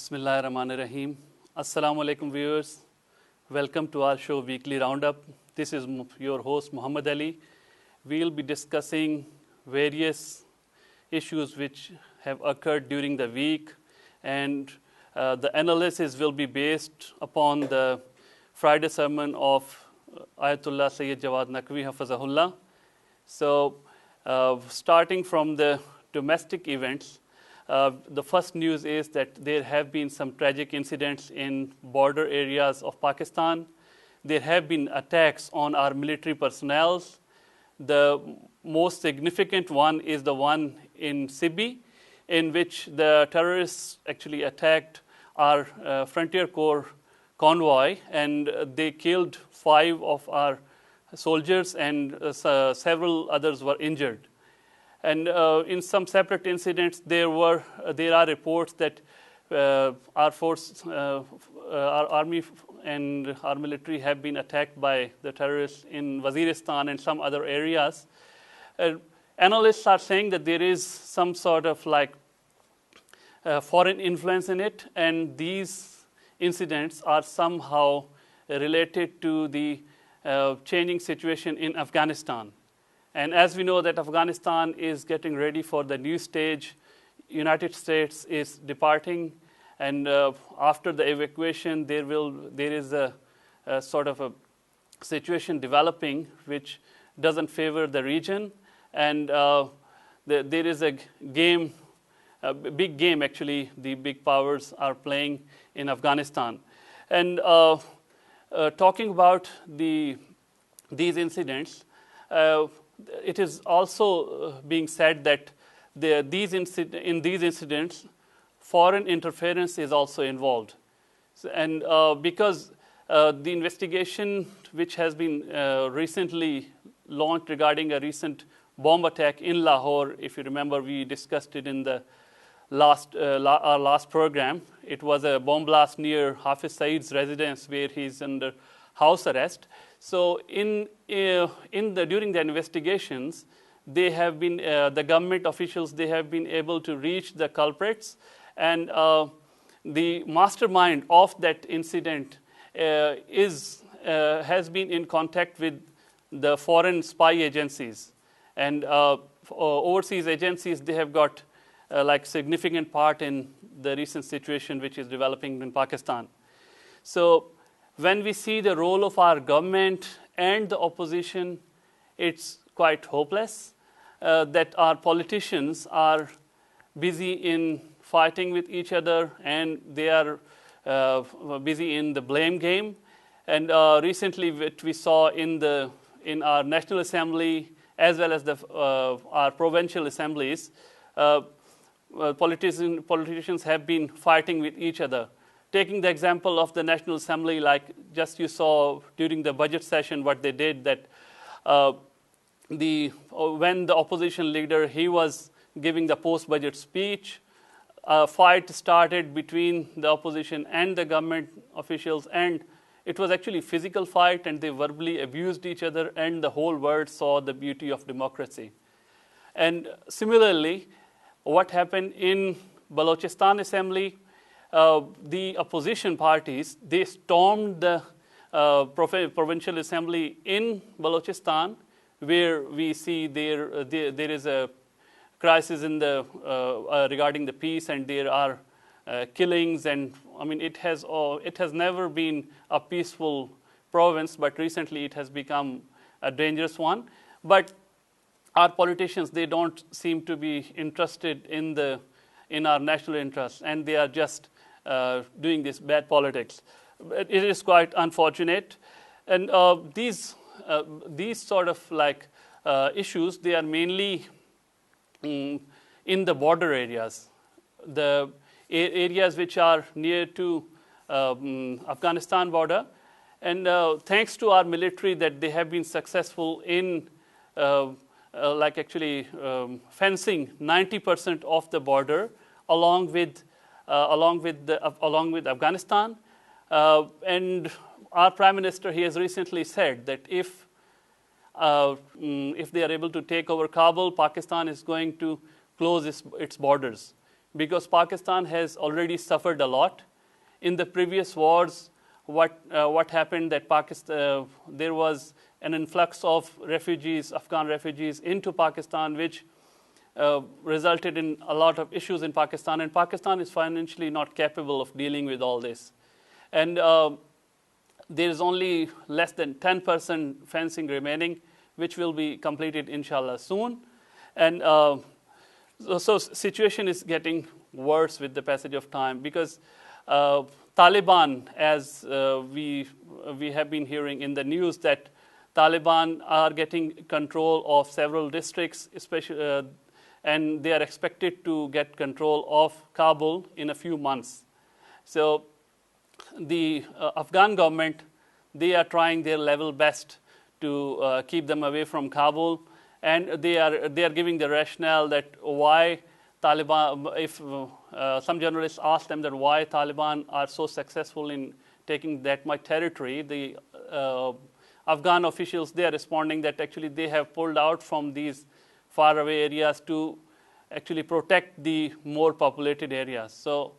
Bismillahirrahmanirrahim. Assalamu alaikum viewers. Welcome to our show Weekly Roundup. This is your host Muhammad Ali. We'll be discussing various issues which have occurred during the week, and the analysis will be based upon the Friday sermon of Ayatollah Sayyid Jawad Naqvi Hafazahullah. So starting from the domestic events, the first news is that there have been some tragic incidents in border areas of Pakistan. There have been attacks on our military personnel. The most significant one is the one in Sibi, in which the terrorists actually attacked our Frontier Corps convoy, and they killed 5 of our soldiers, and several others were injured. And in some separate incidents, there are reports that our force, our army and our military have been attacked by the terrorists in Waziristan and some other areas. Analysts are saying that there is some sort of foreign influence in it, and these incidents are somehow related to the changing situation in Afghanistan. And as we know that Afghanistan is getting ready for the new stage, United States is departing, and after the evacuation, there is a sort of a situation developing which doesn't favor the region, and there is a game, a big game actually. The big powers are playing in Afghanistan, and talking about these incidents. It is also being said that in these incidents, foreign interference is also involved. And because the investigation which has been recently launched regarding a recent bomb attack in Lahore, if you remember, we discussed it in the our last program. It was a bomb blast near Hafiz Saeed's residence where he's under house arrest. So during the investigations, they have been the government officials, they have been able to reach the culprits, and the mastermind of that incident has been in contact with the foreign spy agencies, and overseas agencies. They have got significant part in the recent situation which is developing in Pakistan. So when we see the role of our government and the opposition, it's quite hopeless that our politicians are busy in fighting with each other, and they are busy in the blame game. And recently, what we saw in our National Assembly as well as our provincial assemblies, politicians have been fighting with each other. Taking the example of the National Assembly, just you saw during the budget session what they did, that when the opposition leader, he was giving the post-budget speech, a fight started between the opposition and the government officials, and it was actually physical fight, and they verbally abused each other, and the whole world saw the beauty of democracy. And similarly, what happened in Balochistan Assembly, the opposition parties, they stormed the provincial assembly in Balochistan, where we see there is a crisis in regarding the peace, and there are killings, and it has never been a peaceful province, but recently it has become a dangerous one. But our politicians, they don't seem to be interested in our national interests, and they are just doing this bad politics. It is quite unfortunate, and these sort of issues, they are mainly in the border areas, the areas which are near to Afghanistan border, and thanks to our military that they have been successful in fencing 90% of the border along with Afghanistan, and our Prime Minister, he has recently said that if they are able to take over Kabul, Pakistan is going to close its borders, because Pakistan has already suffered a lot. In the previous wars, what happened that Pakistan, there was an influx of refugees, Afghan refugees into Pakistan, which resulted in a lot of issues in Pakistan, and Pakistan is financially not capable of dealing with all this. And there is only less than 10% fencing remaining, which will be completed, inshallah, soon. And so situation is getting worse with the passage of time, because Taliban, as we have been hearing in the news, that Taliban are getting control of several districts, especially, and they are expected to get control of Kabul in a few months. So the Afghan government, they are trying their level best to keep them away from Kabul, and they are giving the rationale that why Taliban, if some journalists ask them that why Taliban are so successful in taking that much territory, the Afghan officials, they are responding that actually they have pulled out from these faraway areas to actually protect the more populated areas. So,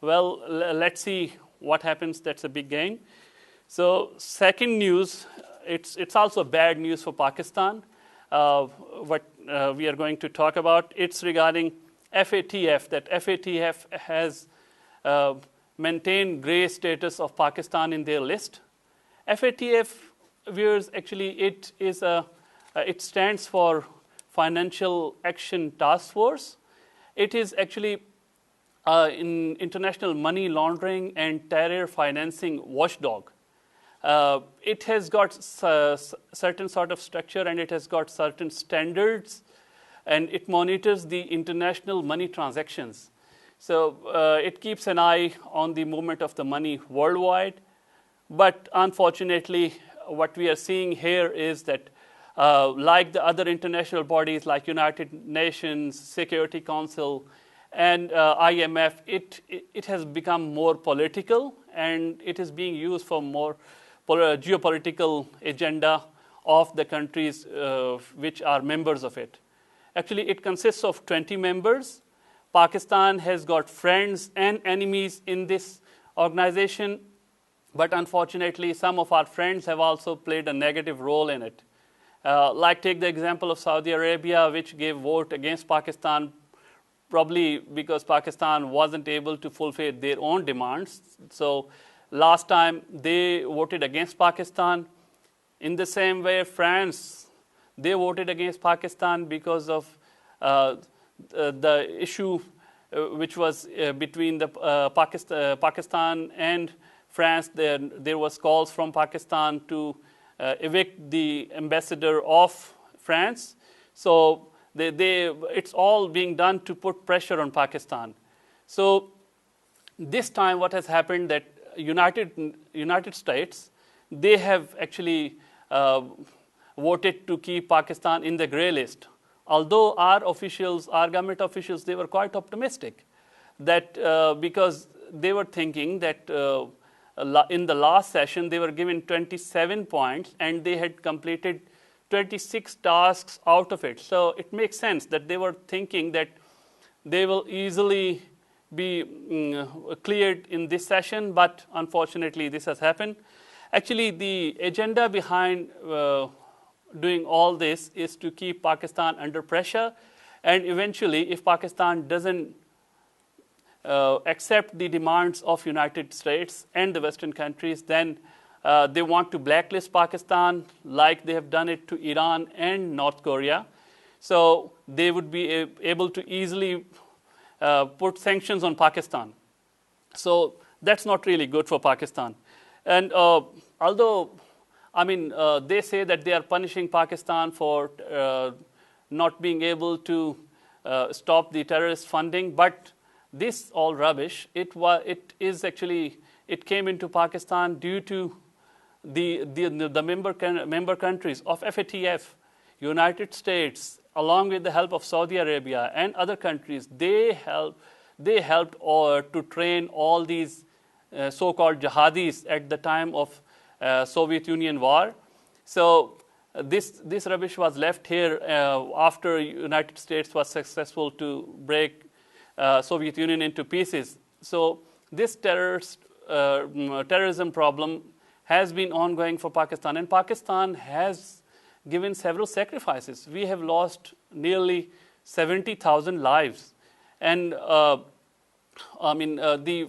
well, let's see what happens. That's a big gain. So, second news, it's also bad news for Pakistan. What we are going to talk about, it's regarding FATF, that FATF has maintained grey status of Pakistan in their list. FATF, viewers, actually it stands for Financial Action Task Force. It is actually in international money laundering and terror financing watchdog. It has got certain sort of structure, and it has got certain standards, and it monitors the international money transactions. So it keeps an eye on the movement of the money worldwide. But unfortunately, what we are seeing here is that like the other international bodies like United Nations, Security Council, and IMF, it has become more political, and it is being used for more geopolitical agenda of the countries which are members of it. Actually, it consists of 20 members. Pakistan has got friends and enemies in this organization, but unfortunately, some of our friends have also played a negative role in it. Like take the example of Saudi Arabia, which gave vote against Pakistan, probably because Pakistan wasn't able to fulfill their own demands. So last time they voted against Pakistan. In the same way, France, they voted against Pakistan because of the issue which was between the Pakistan and France. There was calls from Pakistan to evict the ambassador of France. So it's all being done to put pressure on Pakistan. So this time what has happened that United States, they have actually voted to keep Pakistan in the grey list. Although our government officials, they were quite optimistic that because they were thinking that in the last session they were given 27 points and they had completed 26 tasks out of it. So it makes sense that they were thinking that they will easily be cleared in this session, but unfortunately this has happened. Actually, the agenda behind doing all this is to keep Pakistan under pressure, and eventually if Pakistan doesn't accept the demands of United States and the Western countries, then they want to blacklist Pakistan like they have done it to Iran and North Korea. So they would be able to easily put sanctions on Pakistan. So that's not really good for Pakistan. And although, they say that they are punishing Pakistan for not being able to stop the terrorist funding, but this all rubbish. It came into Pakistan due to the member countries of FATF, United States, along with the help of Saudi Arabia and other countries. They helped to train all these so-called jihadis at the time of Soviet Union war. So this rubbish was left here after United States was successful to break Soviet Union into pieces. So this terrorism problem has been ongoing for Pakistan, and Pakistan has given several sacrifices. We have lost nearly 70,000 lives, and the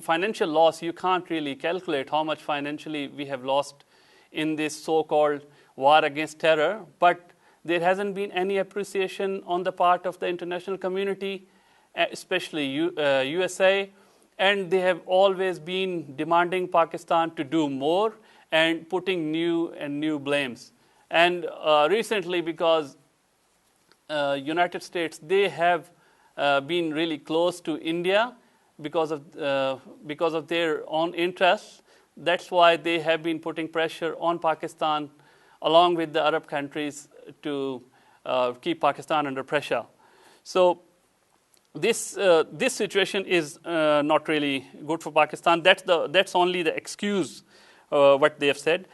financial loss, you can't really calculate how much financially we have lost in this so-called war against terror, but there hasn't been any appreciation on the part of the international community, especially USA, and they have always been demanding Pakistan to do more and putting new blames. And recently, because United States, they have been really close to India because of their own interests. That's why they have been putting pressure on Pakistan along with the Arab countries to keep Pakistan under pressure. So this situation is not really good for Pakistan. That's only the excuse what they have said.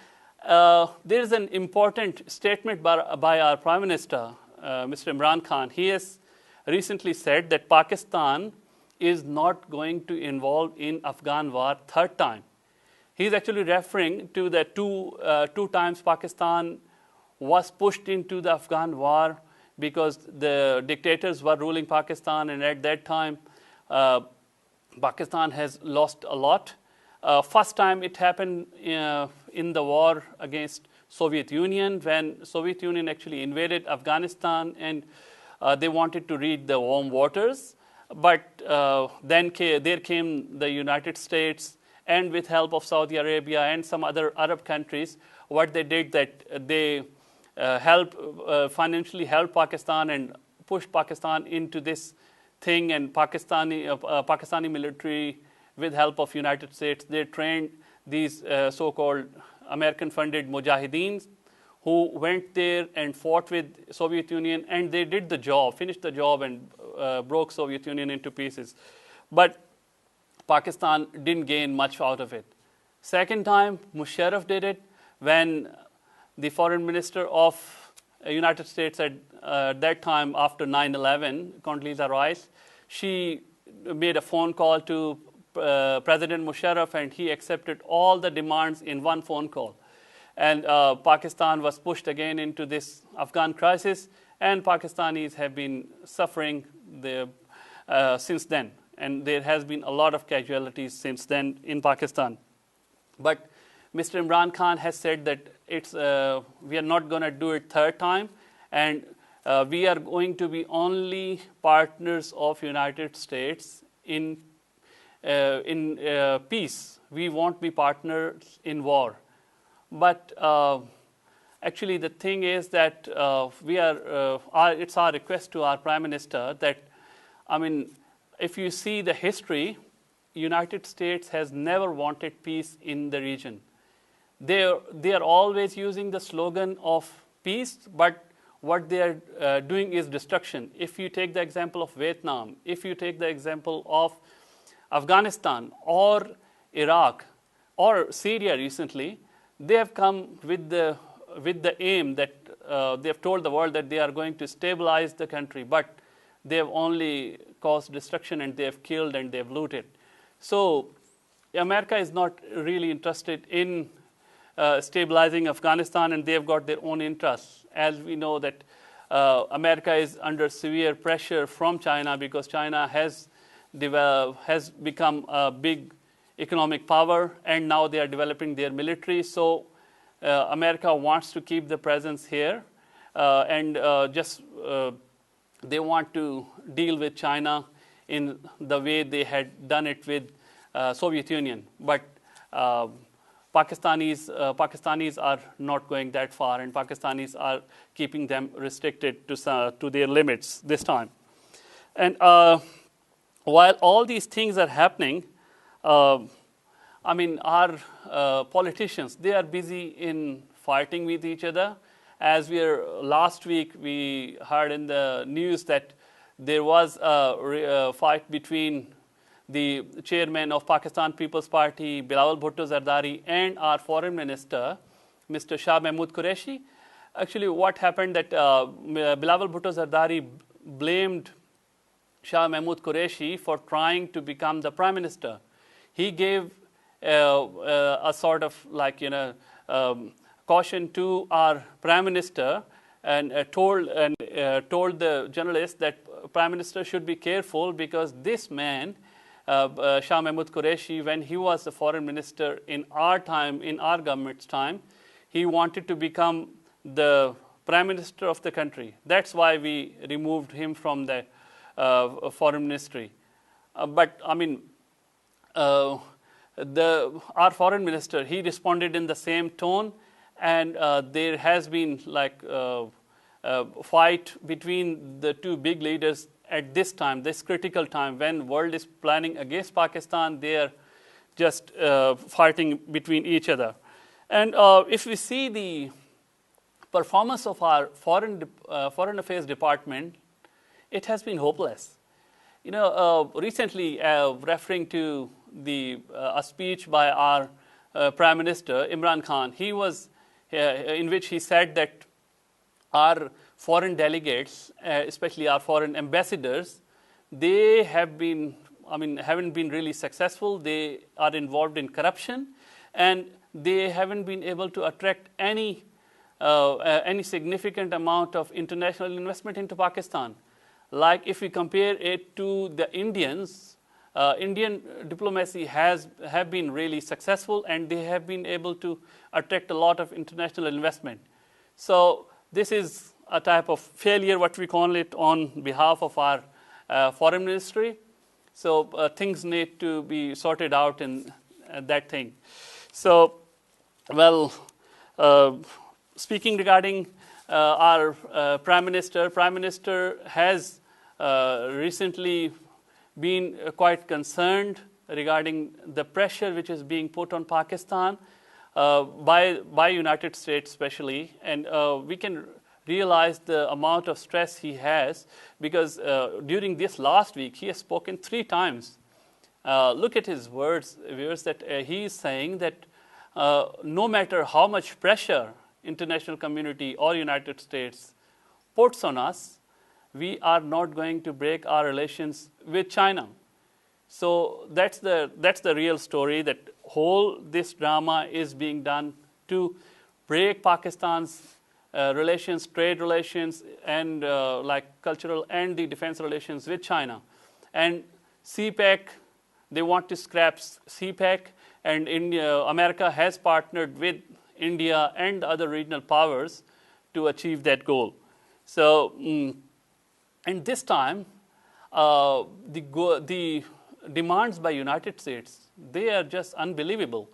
There is an important statement by our Prime Minister, Mr. Imran Khan. He has recently said that Pakistan is not going to involve in Afghan war third time. He is actually referring to the two times Pakistan was pushed into the Afghan war because the dictators were ruling Pakistan, and at that time Pakistan has lost a lot. First time it happened in the war against Soviet Union, when Soviet Union actually invaded Afghanistan, and they wanted to reach the warm waters. But then there came the United States, and with help of Saudi Arabia and some other Arab countries, what they did that they financially helped Pakistan and pushed Pakistan into this thing. And Pakistani military, with help of United States, they trained these so-called American-funded mujahideens who went there and fought with Soviet Union, and they did the job, finished the job, and broke Soviet Union into pieces. But Pakistan didn't gain much out of it. Second time, Musharraf did it when the foreign minister of United States at that time, after 9/11, Condoleezza Rice, she made a phone call to President Musharraf, and he accepted all the demands in one phone call. And Pakistan was pushed again into this Afghan crisis, and Pakistanis have been suffering since then. And there has been a lot of casualties since then in Pakistan. But Mr. Imran Khan has said that we are not going to do it third time, and we are going to be only partners of United States in peace. We won't be partners in war. But actually, the thing is that it's our request to our Prime Minister that, if you see the history, United States has never wanted peace in the region. They are always using the slogan of peace, but what they are doing is destruction. If you take the example of Vietnam, if you take the example of Afghanistan or Iraq or Syria recently, they have come with the aim that they have told the world that they are going to stabilize the country, but they have only caused destruction, and they have killed and they have looted. So America is not really interested in stabilizing Afghanistan, and they have got their own interests. As we know that America is under severe pressure from China, because China has become a big economic power, and now they are developing their military. So America wants to keep the presence here, and they want to deal with China in the way they had done it with Soviet Union. But Pakistanis are not going that far, and Pakistanis are keeping them restricted to their limits this time. And while all these things are happening, our politicians, they are busy in fighting with each other. As last week, we heard in the news that there was a fight between the chairman of Pakistan People's Party, Bilawal Bhutto Zardari, and our foreign minister, Mr. Shah Mahmood Qureshi. Actually, what happened that Bilawal Bhutto Zardari blamed Shah Mahmud Qureshi for trying to become the prime minister. He gave a sort of like caution to our prime minister and told the journalists that prime minister should be careful because this man, Shah Mahmud Qureshi, when he was the foreign minister in our time, in our government's time, he wanted to become the prime minister of the country. That's why we removed him from the foreign ministry. But I mean, our foreign minister, he responded in the same tone, and there has been like fight between the two big leaders at this time, this critical time when world is planning against Pakistan. They are just fighting between each other. And if we see the performance of our foreign affairs department, it has been hopeless. Recently, referring to a speech by our Prime Minister Imran Khan, he was in which he said that our foreign delegates, especially our foreign ambassadors, they haven't been really successful. They are involved in corruption, and they haven't been able to attract any significant amount of international investment into Pakistan. Like if we compare it to the Indians, Indian diplomacy have been really successful, and they have been able to attract a lot of international investment. So this is a type of failure, what we call it, on behalf of our foreign ministry. So things need to be sorted out in that thing. So, well, speaking regarding our Prime Minister has recently been quite concerned regarding the pressure which is being put on Pakistan by United States especially, and we can realize the amount of stress he has because during this last week he has spoken 3 times. Look at his words, viewers, that he is saying that no matter how much pressure international community or United States puts on us, we are not going to break our relations with China. So that's the real story, that whole this drama is being done to break Pakistan's relations, trade relations, and like cultural and the defense relations with China. And CPEC, they want to scrap CPEC, and America has partnered with India and other regional powers to achieve that goal. So, and this time, the demands by United States, they are just unbelievable.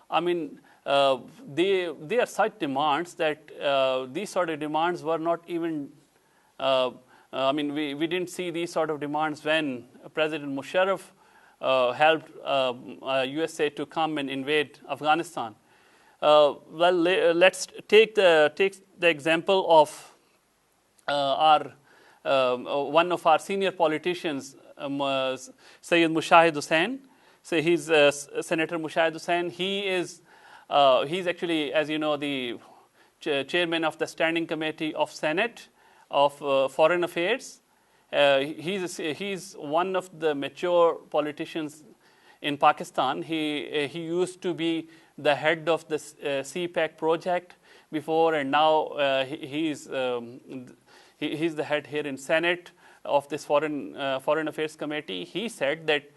I mean, they are such demands that these sort of demands were not even. We didn't see these sort of demands when President Musharraf helped USA to come and invade Afghanistan. Let's take the example of one of our senior politicians, Sayyid Mushahid Hussain. So he's Senator Mushahid Hussain. He's actually, as you know, the chairman of the Standing Committee of Senate of Foreign Affairs. He's one of the mature politicians in Pakistan. He used to be the head of the CPEC project before, and now he's the head here in Senate of this Foreign Affairs Committee. He said that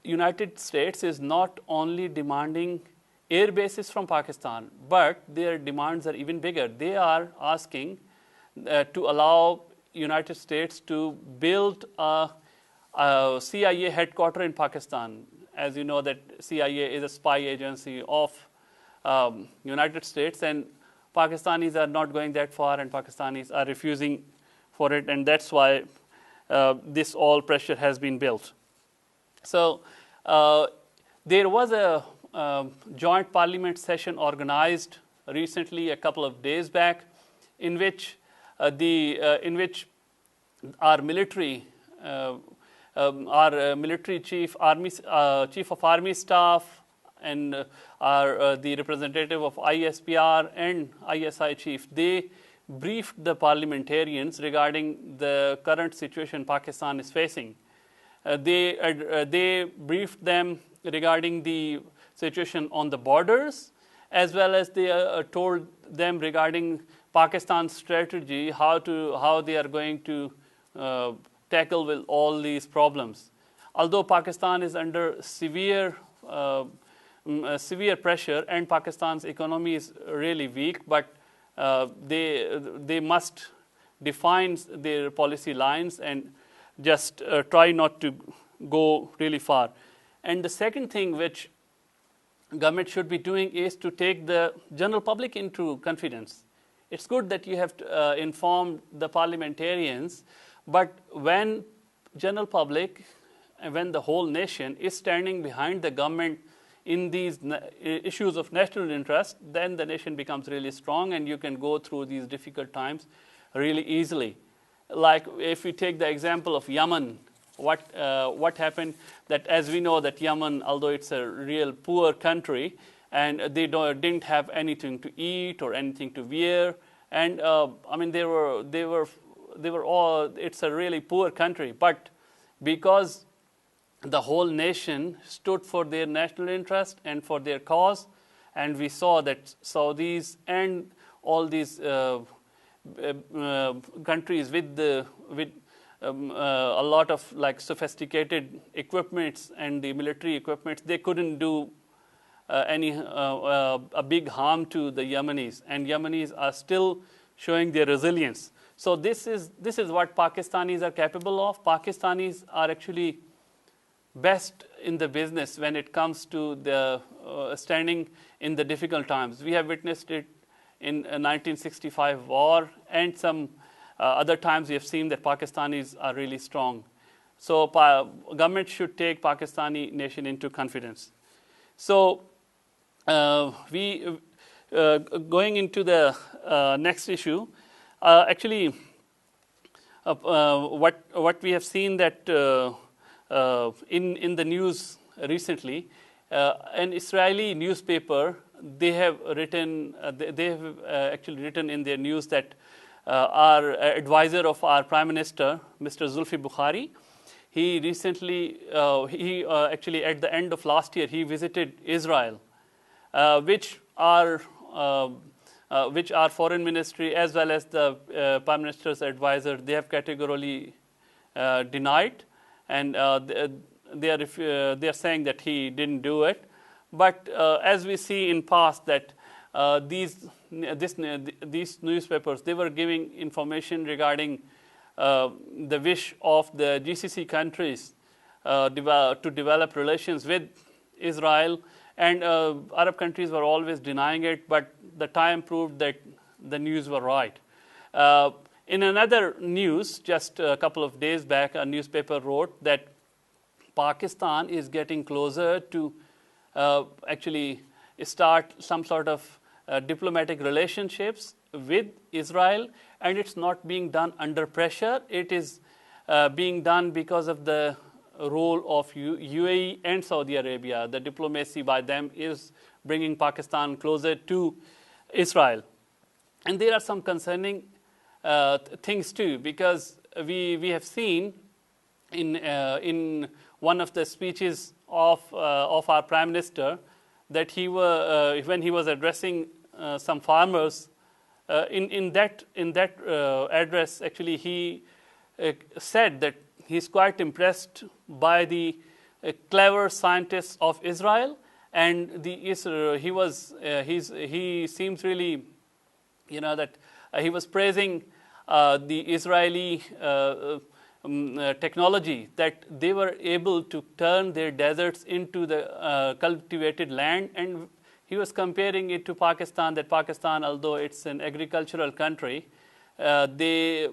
United States is not only demanding air bases from Pakistan, but their demands are even bigger. They are asking to allow United States to build a CIA headquarters in Pakistan. As you know, that CIA is a spy agency of United States, and Pakistanis are not going that far, and Pakistanis are refusing for it, and that's why this all pressure has been built. So there was a joint parliament session organized recently, a couple of days back, in which our military chief, chief of army staff, and the representative of ISPR and ISI chief, they briefed the parliamentarians regarding the current situation Pakistan is facing. They briefed them regarding the situation on the borders, as well as they told them regarding Pakistan's strategy, how they are going to tackle with all these problems. Although Pakistan is under severe pressure and Pakistan's economy is really weak, but they must define their policy lines and just try not to go really far. And the second thing which government should be doing is to take the general public into confidence. It's good that you have informed the parliamentarians, but when general public and when the whole nation is standing behind the government in these issues of national interest, then the nation becomes really strong and you can go through these difficult times really easily. Like if we take the example of Yemen, what happened, that as we know that Yemen, although it's a real poor country and they didn't have anything to eat or anything to wear, and I mean they were all, it's a really poor country, but because the whole nation stood for their national interest and for their cause, and we saw that Saudis and all these countries with a lot of like sophisticated equipments and the military equipments, they couldn't do a big harm to the Yemenis, and Yemenis are still showing their resilience. So this is what Pakistanis are capable of. Pakistanis are actually best in the business when it comes to the standing in the difficult times. We have witnessed it in 1965 war, and some other times we have seen that Pakistanis are really strong. So government should take Pakistani nation into confidence. So we going into the next issue, actually what we have seen that in the news recently, an Israeli newspaper, they have actually written in their news that our advisor of our Prime Minister, Mr. Zulfi Bukhari, he recently, actually at the end of last year, he visited Israel, which our foreign ministry as well as the Prime Minister's advisor, they have categorically denied, and they are saying that he didn't do it. But as we see in past that these newspapers, they were giving information regarding the wish of the GCC countries to develop relations with Israel, and Arab countries were always denying it, but the time proved that the news were right. In another news, just a couple of days back, a newspaper wrote that Pakistan is getting closer to actually start some sort of diplomatic relationships with Israel, and it's not being done under pressure. It is being done because of the role of UAE and Saudi Arabia. The diplomacy by them is bringing Pakistan closer to Israel. And there are some concerning things too, because we have seen in one of the speeches of our Prime Minister that when he was addressing some farmers, in that address, actually he said that he's quite impressed by the clever scientists of Israel, and he seems really, that he was praising the Israeli technology, that they were able to turn their deserts into the cultivated land, and he was comparing it to Pakistan, that Pakistan, although it's an agricultural country, they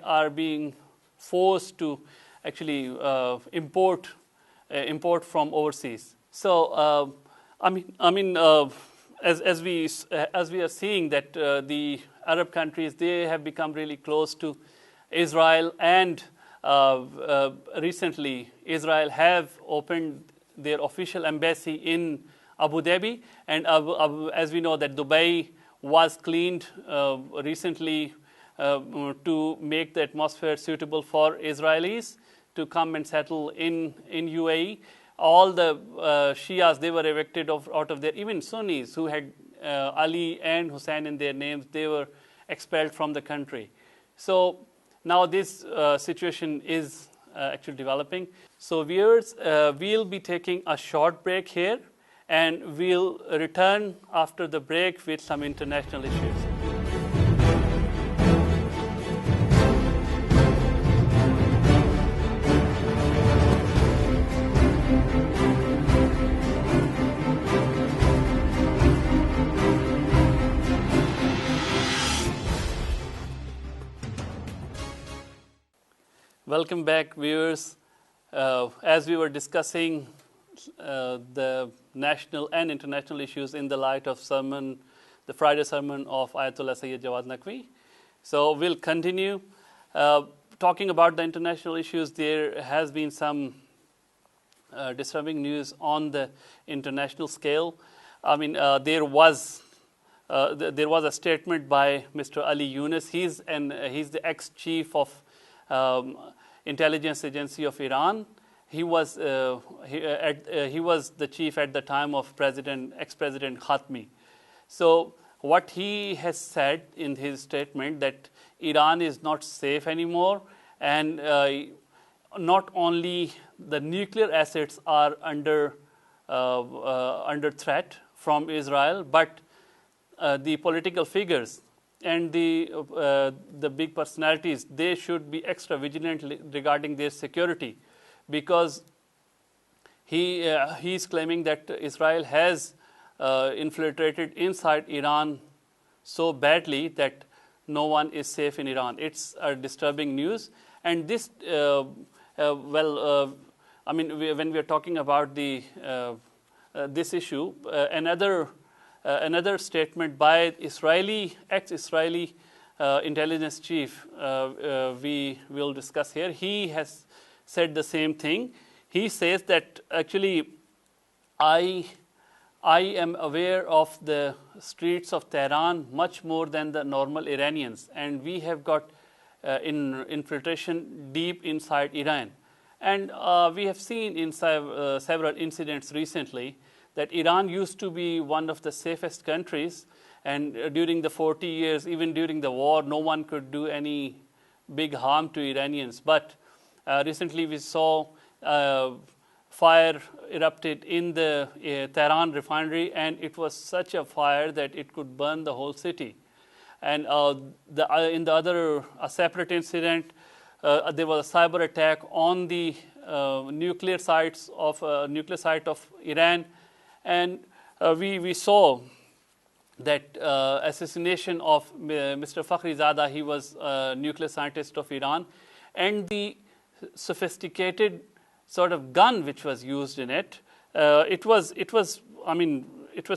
are being forced to actually import from overseas. So as we are seeing that the Arab countries, they have become really close to Israel, and recently Israel have opened their official embassy in Abu Dhabi, and as we know that Dubai was cleaned recently to make the atmosphere suitable for Israelis to come and settle in UAE. All the Shias, they were evicted out of there. Even Sunnis who had Ali and Hussein in their names, they were expelled from the country. So now this situation is actually developing. So viewers, we'll be taking a short break here, and we'll return after the break with some international issues. Welcome back, viewers. As we were discussing the national and international issues in the light of the Friday sermon of Ayatollah Sayyid Jawad Naqvi. So we'll continue talking about the international issues. There has been some disturbing news on the international scale. I mean, there was a statement by Mr. Ali Yunus. He's the ex-chief of intelligence agency of Iran. He was the chief at the time of ex-President Khatami. So what he has said in his statement that Iran is not safe anymore, and not only the nuclear assets are under threat from Israel, but the political figures and the big personalities, they should be extra vigilant regarding their security, because he is claiming that Israel has infiltrated inside Iran so badly that no one is safe in Iran. It's disturbing news, and this I mean, when we are talking about this issue, another statement by ex-Israeli intelligence chief we will discuss here. He has said the same thing. He says that actually I am aware of the streets of Tehran much more than the normal Iranians, and we have got infiltration deep inside Iran. And we have seen in several incidents recently that Iran used to be one of the safest countries, and during the 40 years, even during the war, no one could do any big harm to Iranians. But recently we saw fire erupted in the Tehran refinery, and it was such a fire that it could burn the whole city. And in the other separate incident, there was a cyber attack on the nuclear site of Iran. And we saw that assassination of Mr. Fakhrizadeh. He was a nuclear scientist of Iran, and the sophisticated sort of gun which was used in it. It was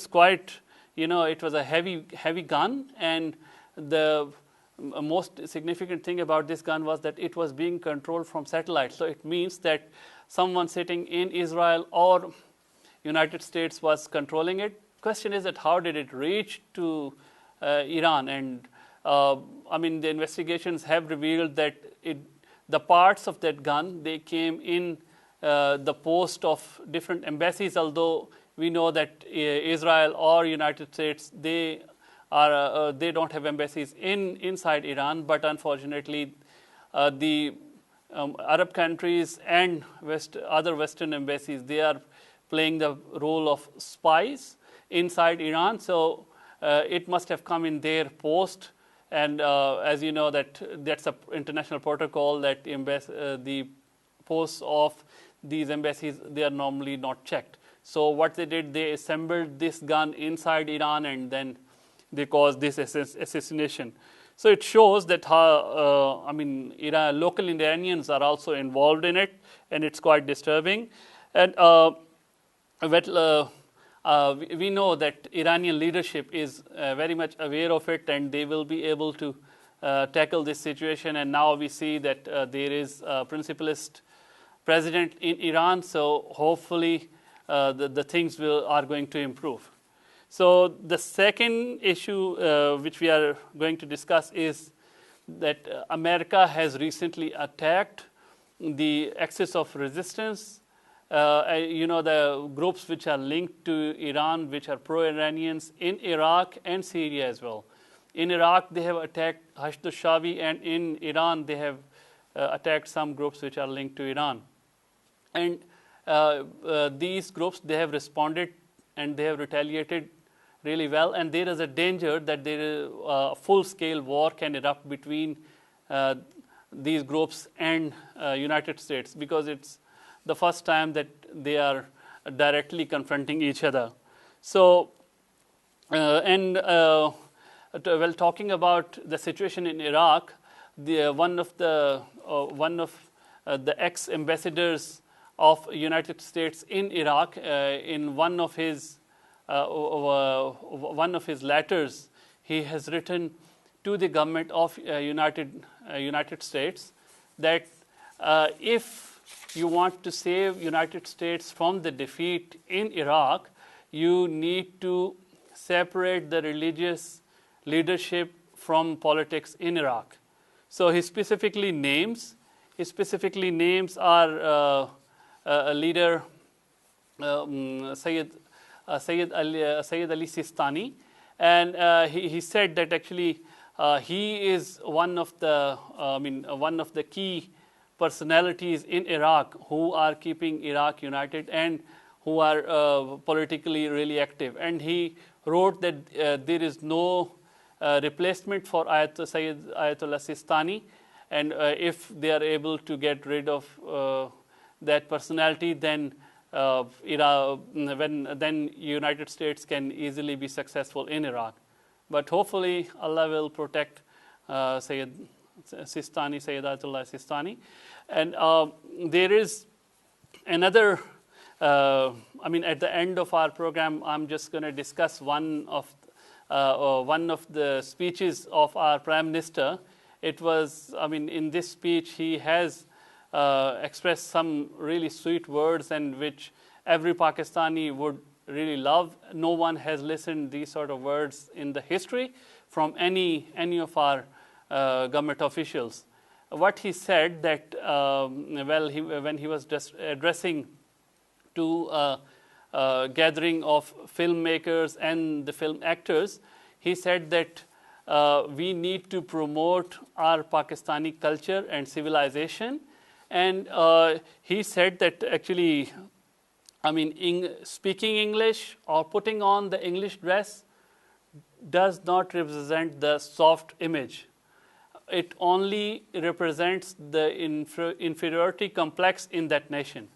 quite, it was a heavy gun, and the most significant thing about this gun was that it was being controlled from satellite. So it means that someone sitting in Israel or United States was controlling it. Question is that how did it reach to Iran? And the investigations have revealed that the parts of that gun, they came in the post of different embassies, although we know that Israel or United States, they don't have embassies inside Iran, but unfortunately the Arab countries and other Western embassies, they are playing the role of spies inside Iran. So it must have come in their post, and as you know, that's an international protocol that the posts of these embassies, they are normally not checked. So what they did, they assembled this gun inside Iran, and then they caused this assassination. So it shows that how local Iranians are also involved in it, and it's quite disturbing. And we know that Iranian leadership is very much aware of it, and they will be able to tackle this situation. And now we see that there is a principalist president in Iran, so hopefully the things are going to improve. So the second issue which we are going to discuss is that America has recently attacked the axis of resistance. The groups which are linked to Iran, which are pro-Iranians in Iraq and Syria as well. In Iraq, they have attacked Hashd al-Shabi, and in Iran, they have attacked some groups which are linked to Iran. And these groups, they have responded and they have retaliated really well. And there is a danger that there is a full-scale war can erupt between these groups and United States, because it's the first time that they are directly confronting each other. So, talking about the situation in Iraq, one of the ex-ambassadors of United States in Iraq, in one of his letters, he has written to the government of United States that if you want to save United States from the defeat in Iraq, you need to separate the religious leadership from politics in Iraq. So he specifically names our leader Sayyid Ali Sistani, and he said that actually he is one of the key personalities in Iraq who are keeping Iraq united and who are politically really active. And he wrote that there is no replacement for Ayatollah Sistani, and if they are able to get rid of that personality, then United States can easily be successful in Iraq. But hopefully Allah will protect Sayyid Ayatollah Sistani. And there is another, at the end of our program, I'm just going to discuss one of the speeches of our Prime Minister. It was, in this speech, he has expressed some really sweet words, and which every Pakistani would really love. No one has listened these sort of words in the history from any of our government officials. What he said that when he was just addressing to a gathering of filmmakers and the film actors, he said that we need to promote our Pakistani culture and civilization. And he said that actually, speaking English or putting on the English dress does not represent the soft image. It only represents the inferiority complex in that nation.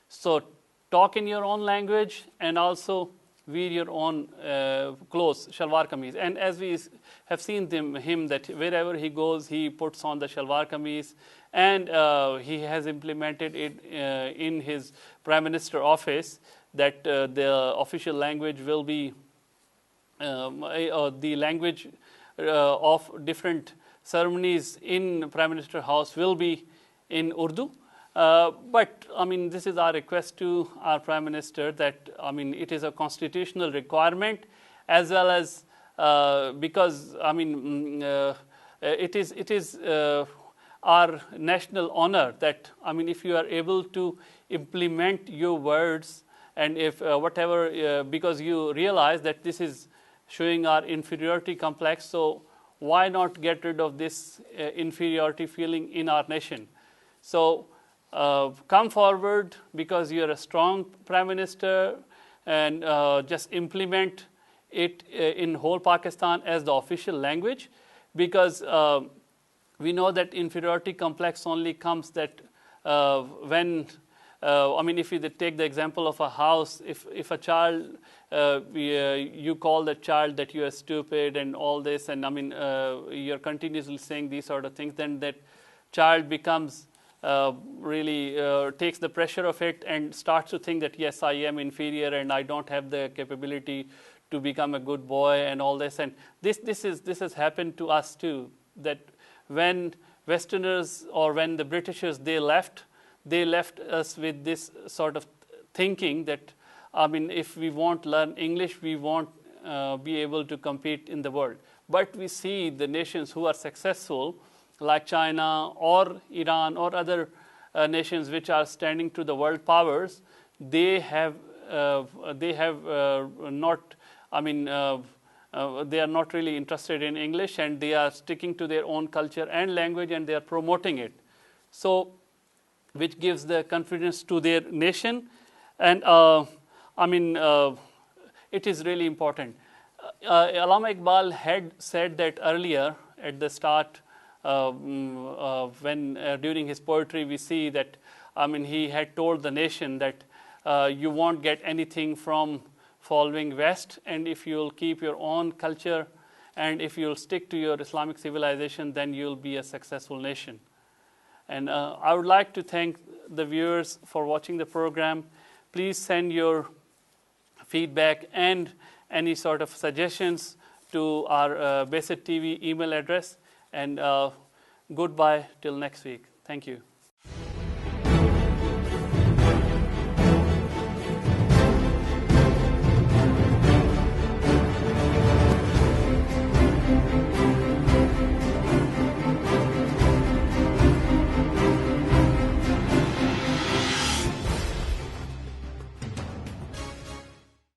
So talk in your own language and also wear your own clothes, shalwar kameez. And as we have seen him that wherever he goes, he puts on the shalwar kameez, and he has implemented it in his Prime Minister office that the official language will be the language of different ceremonies in Prime Minister House will be in Urdu. But this is our request to our Prime Minister that it is a constitutional requirement, as well as because it is our national honor that if you are able to implement your words, and if whatever because you realize that this is showing our inferiority complex, so why not get rid of this inferiority feeling in our nation? So come forward, because you are a strong Prime Minister, and just implement it in whole Pakistan as the official language, because we know that inferiority complex only comes that when if you take the example of a house, if a child, you call the child that you are stupid and all this, and you're continuously saying these sort of things, then that child becomes really takes the pressure of it and starts to think that yes, I am inferior and I don't have the capability to become a good boy and all this. And this has happened to us too, that when Westerners or when the Britishers they left us with this sort of thinking that if we won't learn English, we won't be able to compete in the world. But we see the nations who are successful, like China or Iran or other nations which are standing to the world powers, they have not, I mean, they are not really interested in English, and they are sticking to their own culture and language, and they are promoting it. So, which gives the confidence to their nation, and it is really important. Allama Iqbal had said that earlier at the start, when during his poetry we see that, he had told the nation that you won't get anything from following West, and if you'll keep your own culture and if you'll stick to your Islamic civilization, then you'll be a successful nation. And I would like to thank the viewers for watching the program. Please send your feedback and any sort of suggestions to our Bethat TV email address. And goodbye till next week. Thank you.